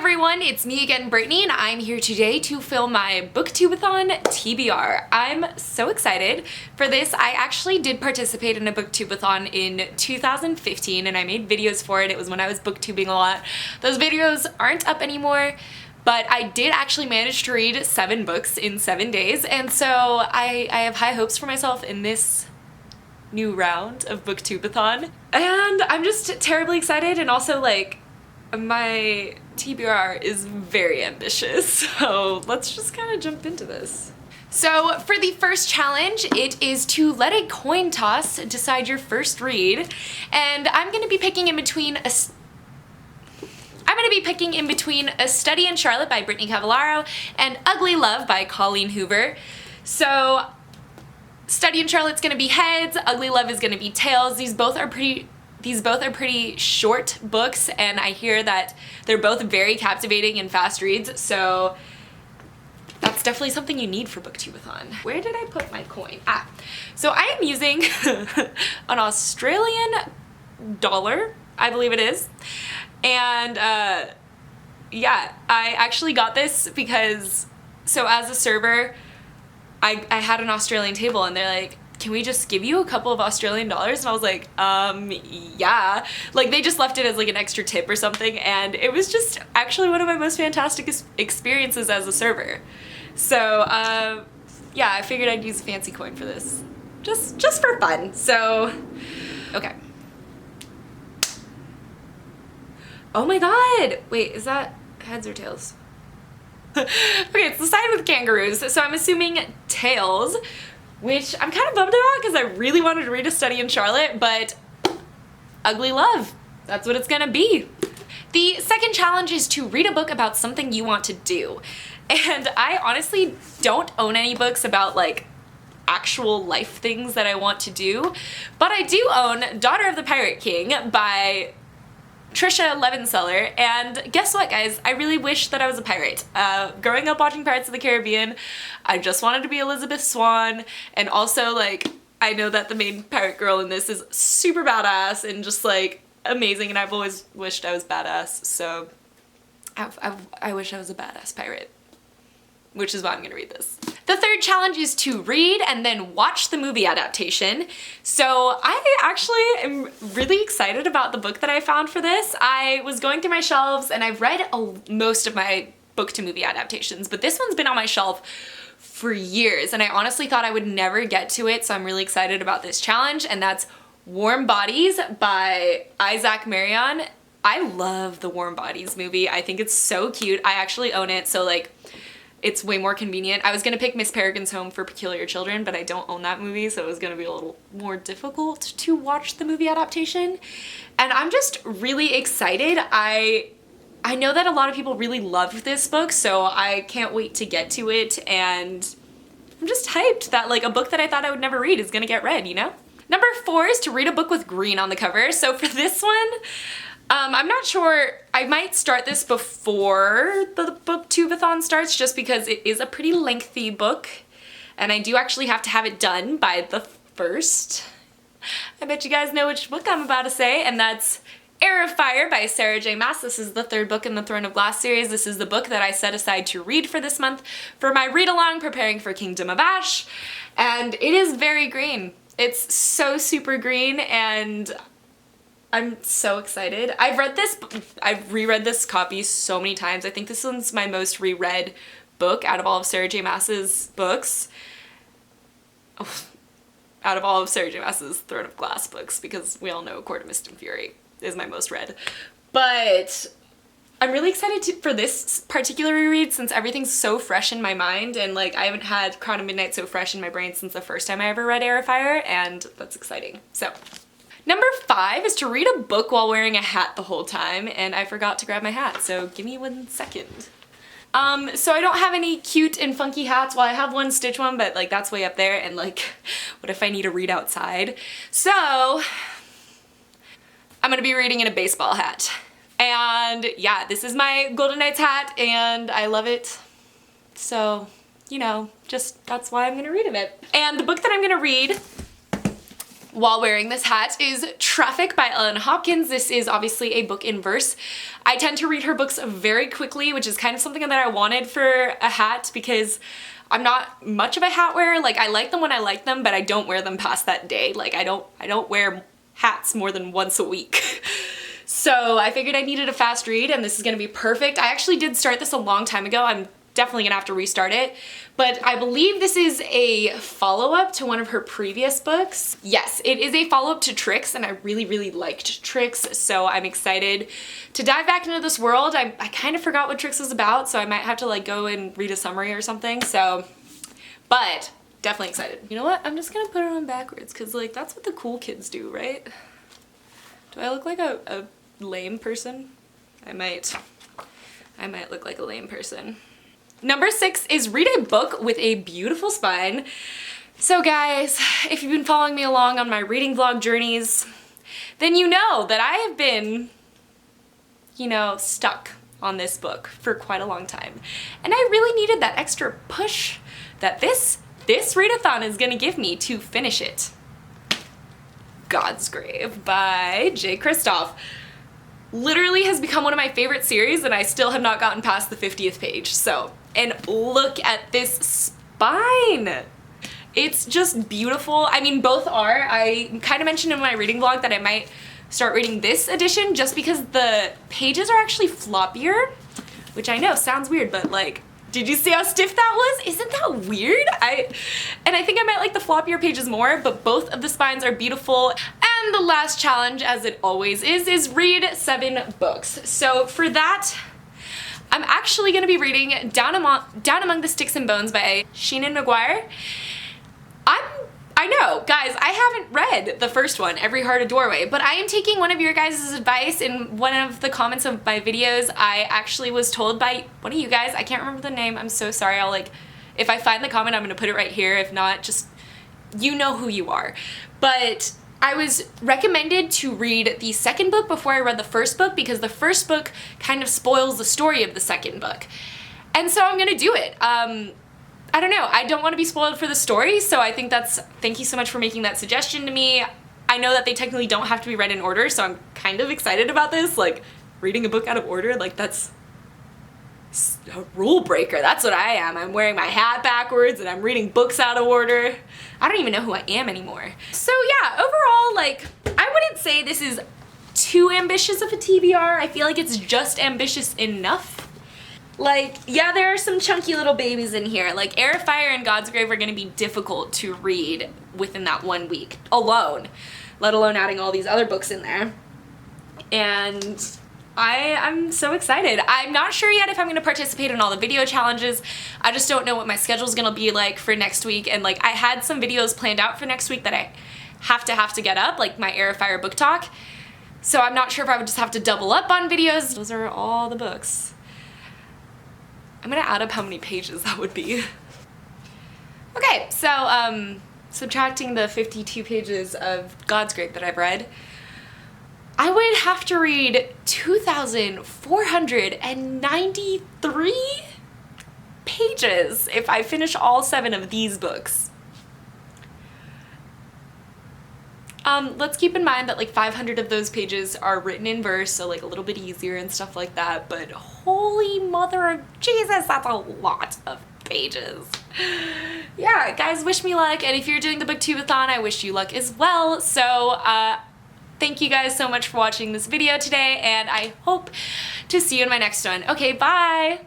everyone, it's me again, Brittany, and I'm here today to film my Booktube-A-Thon TBR. I'm so excited for this. I actually did participate in a Booktube-A-Thon in 2015 and I made videos for it. It was when I was booktubing a lot. Those videos aren't up anymore, but I did actually manage to read 7 books in 7 days, and so I have high hopes for myself in this new round of Booktube-A-Thon. And I'm just terribly excited, and also like my TBR is very ambitious, so let's just kind of jump into this. So for the first challenge, it is to let a coin toss decide your first read, and I'm going to be picking in between A Study in Charlotte by Brittany and Ugly Love by Colleen Hoover. So Study in Charlotte's going to be heads, Ugly Love is going to be tails. These both are pretty short books, and I hear that they're both very captivating and fast reads, so that's definitely something you need for Booktube-A-Thon. Where did I put my coin? So I am using an Australian dollar, I believe it is, and yeah, I actually got this because, so as a server, I had an Australian table and they're like, can we just give you a couple of Australian dollars? And I was like, yeah. Like, they just left it as like an extra tip or something, and it was just actually one of my most fantastic experiences as a server. So, yeah, I figured I'd use a fancy coin for this. Just for fun. So, okay. Oh my god! Wait, is that heads or tails? Okay, it's the side with kangaroos, so I'm assuming tails, which I'm kind of bummed about because I really wanted to read A Study in Charlotte, but Ugly Love, that's what it's gonna be. The second challenge is to read a book about something you want to do. And I honestly don't own any books about like actual life things that I want to do, but I do own Daughter of the Pirate King by Trisha Levenseller, and guess what, guys? I really wish that I was a pirate. Growing up watching Pirates of the Caribbean, I just wanted to be Elizabeth Swann, and also, like, I know that the main pirate girl in this is super badass and just, like, amazing, and I've always wished I was badass, so I wish I was a badass pirate, which is why I'm gonna read this. The third challenge is to read and then watch the movie adaptation. So I actually am really excited about the book that I found for this. I was going through my shelves and I've read most of my book to movie adaptations, but this one's been on my shelf for years and I honestly thought I would never get to it, so I'm really excited about this challenge, and that's Warm Bodies by Isaac Marion. I love the Warm Bodies movie. I think it's so cute. I actually own it, so like, it's way more convenient. I was gonna pick Miss Peregrine's Home for Peculiar Children, but I don't own that movie, so it was gonna be a little more difficult to watch the movie adaptation. And I'm just really excited. I know that a lot of people really loved this book, so I can't wait to get to it, and I'm just hyped that like a book that I thought I would never read is gonna get read, you know? Number 4 is to read a book with green on the cover. So for this one, I'm not sure, I might start this before the Booktube-A-Thon starts just because it is a pretty lengthy book and I do actually have to have it done by the 1st. I bet you guys know which book I'm about to say, and that's Heir of Fire by Sarah J. Maas. This is the 3rd book in the Throne of Glass series. This is the book that I set aside to read for this month for my read-along preparing for Kingdom of Ash, and it is very green. It's so super green and I'm so excited. I've reread this copy so many times. I think this one's my most reread book out of all of Sarah J. Maas's books. Oh, out of all of Sarah J. Maas's Throne of Glass books, because we all know Court of Mist and Fury is my most read. But I'm really excited for this particular reread since everything's so fresh in my mind, and like I haven't had Crown of Midnight so fresh in my brain since the first time I ever read Heir of Fire, and that's exciting. So number 5 is to read a book while wearing a hat the whole time, and I forgot to grab my hat, so give me 1 second. So I don't have any cute and funky hats. Well, I have one Stitch one, but like that's way up there, and like, what if I need to read outside? So I'm gonna be reading in a baseball hat. And yeah, this is my Golden Knights hat, and I love it. So, you know, just that's why I'm gonna read in it. And the book that I'm gonna read while wearing this hat is Traffic by Ellen Hopkins. This is obviously a book in verse. I tend to read her books very quickly, which is kind of something that I wanted for a hat because I'm not much of a hat wearer. Like, I like them when I like them, but I don't wear them past that day. Like, I don't wear hats more than once a week. So I figured I needed a fast read, and this is gonna be perfect. I actually did start this a long time ago. I'm definitely gonna have to restart it, but I believe this is a follow-up to one of her previous books. Yes, it is a follow-up to Tricks, and I really, really liked Tricks, so I'm excited to dive back into this world. I kind of forgot what Tricks was about, so I might have to like go and read a summary or something, so, but definitely excited. You know what, I'm just gonna put it on backwards, because like that's what the cool kids do, right? Do I look like a lame person? I might look like a lame person. Number 6 is read a book with a beautiful spine. So guys, if you've been following me along on my reading vlog journeys, then you know that I have been, you know, stuck on this book for quite a long time. And I really needed that extra push that this readathon is gonna give me to finish it. God's Grave by J. Kristoff. Literally has become one of my favorite series, and I still have not gotten past the 50th page, so. And look at this spine. It's just beautiful. I mean, both are. I kind of mentioned in my reading vlog that I might start reading this edition just because the pages are actually floppier, which I know sounds weird, but like, did you see how stiff that was? Isn't that weird? And I think I might like the floppier pages more, but both of the spines are beautiful. And the last challenge, as it always is read 7 books. So for that, I'm actually going to be reading Down Among the Sticks and Bones by Seanan McGuire. I know, guys, I haven't read the first one, Every Heart a Doorway, but I am taking one of your guys' advice. In one of the comments of my videos, I actually was told by one of you guys, I can't remember the name, I'm so sorry, I'll like, if I find the comment, I'm going to put it right here. If not, just, you know who you are. But I was recommended to read the second book before I read the first book because the first book kind of spoils the story of the second book. And so I'm gonna do it. I don't know, I don't want to be spoiled for the story, so I think thank you so much for making that suggestion to me. I know that they technically don't have to be read in order, so I'm kind of excited about this. Like, reading a book out of order, like that's a rule breaker. That's what I am. I'm wearing my hat backwards and I'm reading books out of order. I don't even know who I am anymore. So yeah, overall, like, I wouldn't say this is too ambitious of a TBR. I feel like it's just ambitious enough. Like, yeah, there are some chunky little babies in here. Like, Air of Fire and God's Grave are gonna be difficult to read within that 1 week alone, let alone adding all these other books in there. And I'm so excited. I'm not sure yet if I'm going to participate in all the video challenges. I just don't know what my schedule's going to be like for next week. And like, I had some videos planned out for next week that I have to get up, like my Air of Fire book talk. So I'm not sure if I would just have to double up on videos. Those are all the books. I'm going to add up how many pages that would be. Okay, so subtracting the 52 pages of God's Grave that I've read, I would have to read 2,493 pages if I finish all 7 of these books. Let's keep in mind that like 500 of those pages are written in verse, so like a little bit easier and stuff like that, but holy mother of Jesus, that's a lot of pages. Yeah, guys, wish me luck, and if you're doing the Booktube-A-Thon, I wish you luck as well. So, thank you guys so much for watching this video today, and I hope to see you in my next one. Okay, bye!